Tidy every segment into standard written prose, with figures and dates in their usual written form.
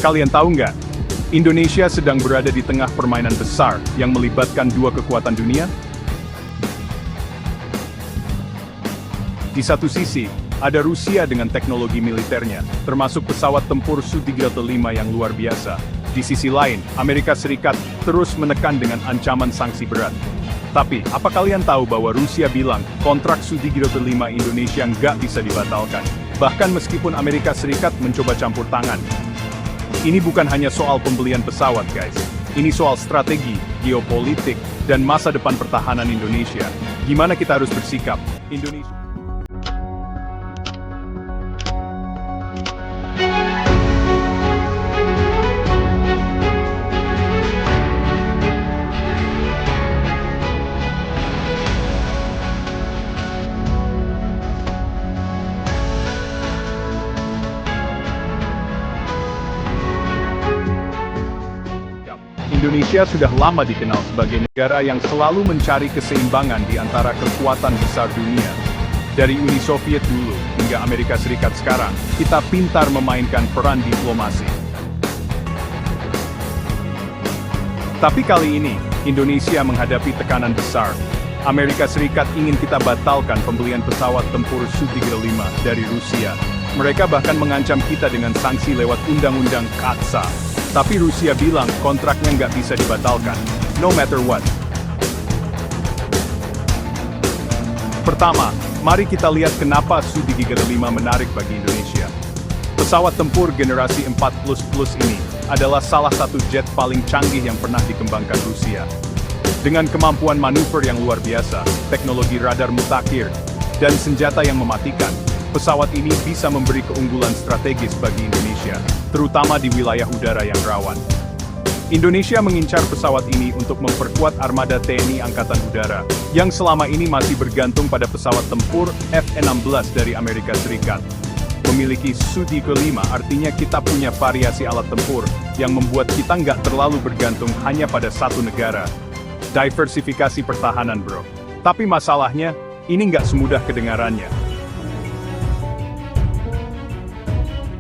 Kalian tahu nggak? Indonesia sedang berada di tengah permainan besar yang melibatkan dua kekuatan dunia. Di satu sisi, ada Rusia dengan teknologi militernya, termasuk pesawat tempur Su-35 yang luar biasa. Di sisi lain, Amerika Serikat terus menekan dengan ancaman sanksi berat. Tapi, apa kalian tahu bahwa Rusia bilang kontrak Su-35 Indonesia nggak bisa dibatalkan? Bahkan meskipun Amerika Serikat mencoba campur tangan. Ini bukan hanya soal pembelian pesawat, guys. Ini soal strategi, geopolitik, dan masa depan pertahanan Indonesia. Gimana kita harus bersikap? Indonesia. Indonesia sudah lama dikenal sebagai negara yang selalu mencari keseimbangan di antara kekuatan besar dunia. Dari Uni Soviet dulu hingga Amerika Serikat sekarang, kita pintar memainkan peran diplomasi. Tapi kali ini, Indonesia menghadapi tekanan besar. Amerika Serikat ingin kita batalkan pembelian pesawat tempur Su-35 dari Rusia. Mereka bahkan mengancam kita dengan sanksi lewat undang-undang KATSA. Tapi Rusia bilang kontraknya nggak bisa dibatalkan, no matter what. Pertama, mari kita lihat kenapa Su-35 menarik bagi Indonesia. Pesawat tempur generasi 4++ ini adalah salah satu jet paling canggih yang pernah dikembangkan Rusia. Dengan kemampuan manuver yang luar biasa, teknologi radar mutakhir, dan senjata yang mematikan, pesawat ini bisa memberi keunggulan strategis bagi Indonesia, terutama di wilayah udara yang rawan. Indonesia mengincar pesawat ini untuk memperkuat armada TNI Angkatan Udara, yang selama ini masih bergantung pada pesawat tempur F-16 dari Amerika Serikat. Memiliki Su-35 artinya kita punya variasi alat tempur, yang membuat kita nggak terlalu bergantung hanya pada satu negara. Diversifikasi pertahanan, bro. Tapi masalahnya, ini nggak semudah kedengarannya.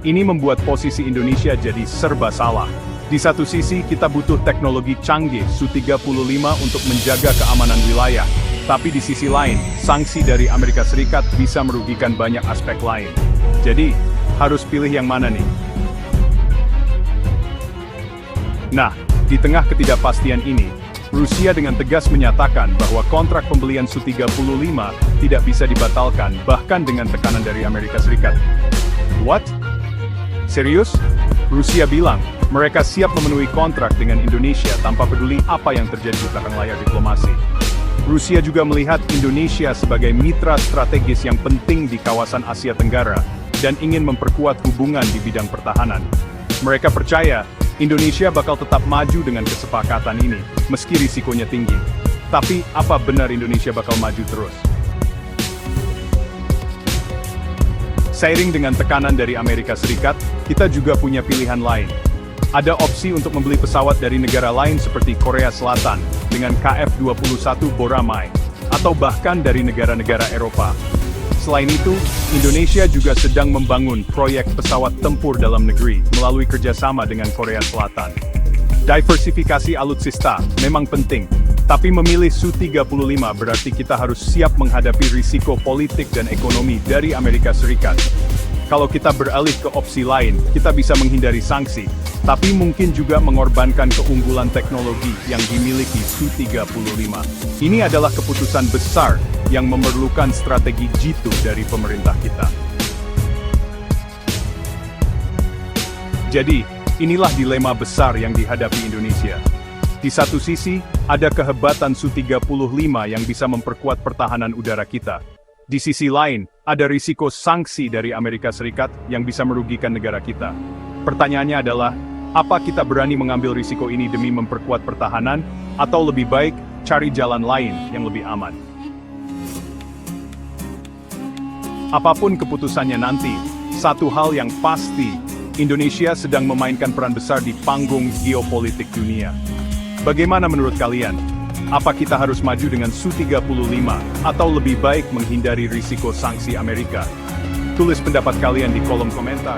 Ini membuat posisi Indonesia jadi serba salah. Di satu sisi, kita butuh teknologi canggih Su-35 untuk menjaga keamanan wilayah. Tapi di sisi lain, sanksi dari Amerika Serikat bisa merugikan banyak aspek lain. Jadi, harus pilih yang mana nih? Nah, di tengah ketidakpastian ini, Rusia dengan tegas menyatakan bahwa kontrak pembelian Su-35 tidak bisa dibatalkan, bahkan dengan tekanan dari Amerika Serikat. What? Serius? Rusia bilang, mereka siap memenuhi kontrak dengan Indonesia tanpa peduli apa yang terjadi di belakang layar diplomasi. Rusia juga melihat Indonesia sebagai mitra strategis yang penting di kawasan Asia Tenggara, dan ingin memperkuat hubungan di bidang pertahanan. Mereka percaya, Indonesia bakal tetap maju dengan kesepakatan ini, meski risikonya tinggi. Tapi, apa benar Indonesia bakal maju terus? Seiring dengan tekanan dari Amerika Serikat, kita juga punya pilihan lain. Ada opsi untuk membeli pesawat dari negara lain seperti Korea Selatan, dengan KF-21 Boramai, atau bahkan dari negara-negara Eropa. Selain itu, Indonesia juga sedang membangun proyek pesawat tempur dalam negeri, melalui kerjasama dengan Korea Selatan. Diversifikasi alutsista memang penting, tapi memilih Su-35 berarti kita harus siap menghadapi risiko politik dan ekonomi dari Amerika Serikat. Kalau kita beralih ke opsi lain, kita bisa menghindari sanksi, tapi mungkin juga mengorbankan keunggulan teknologi yang dimiliki Su-35. Ini adalah keputusan besar yang memerlukan strategi jitu dari pemerintah kita. Jadi, inilah dilema besar yang dihadapi Indonesia. Di satu sisi, ada kehebatan Su-35 yang bisa memperkuat pertahanan udara kita. Di sisi lain, ada risiko sanksi dari Amerika Serikat yang bisa merugikan negara kita. Pertanyaannya adalah, apa kita berani mengambil risiko ini demi memperkuat pertahanan, atau lebih baik cari jalan lain yang lebih aman? Apapun keputusannya nanti, satu hal yang pasti, Indonesia sedang memainkan peran besar di panggung geopolitik dunia. Bagaimana menurut kalian? Apa kita harus maju dengan Su-35, atau lebih baik menghindari risiko sanksi Amerika? Tulis pendapat kalian di kolom komentar.